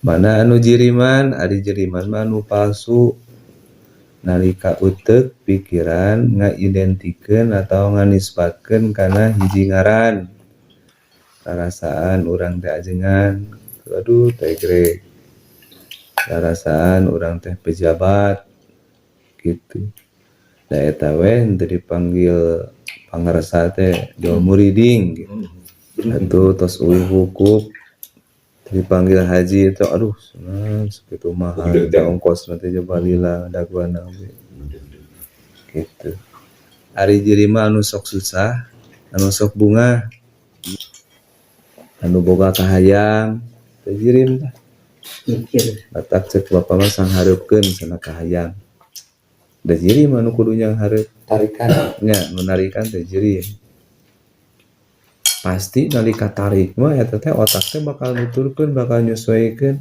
Mana anu jiriman, ari jiriman mah anu palsu. Nalika uteuk pikiran ngaidentikeun atau nganisbatkeun kana hiji ngaran. Rarasaan urang teh ajengan, aduh teh greg. Rarasaan urang teh pejabat gitu. Da eta we henteu dipanggil pangaresa teh jol muriding gitu. Atuh tos uwih wukuf dipanggil haji itu aduh senang sakitu mahal da ongkosna teh jabalila daguana we. Gitu. Ari jiri mah anu sok susah, anu sok bunga, anu boga kahayang, teh jirim tah. Batak cek bapa mah sanghareupeun cenah kahayang. Da jirim anu kudu nyanghareup tarikan nya menarikan teh jirim. Pasti nalika tarik mah eta teh otak teh bakal nuturkeun, bakal nyesuaikeun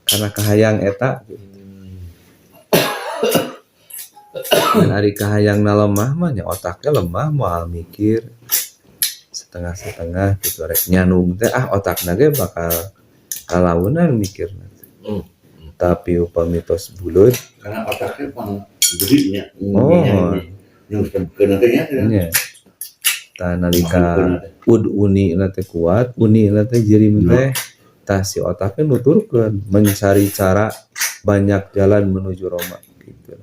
kana kahayang eta. Dan ari kahayangna lemah mah nya otaknya lemah moal mikir setengah-setengah gitu rek nyanung teh otakna ge bakal kalaunan mikirna. Tapi upami tos buleut karena otaknya pang gede nya. Oh, Yang keuna teh nya. Tah nalika uni teh kuat, uni teh jirim teh tah si otaknya nuturkeun mencari cara banyak jalan menuju Roma gitu.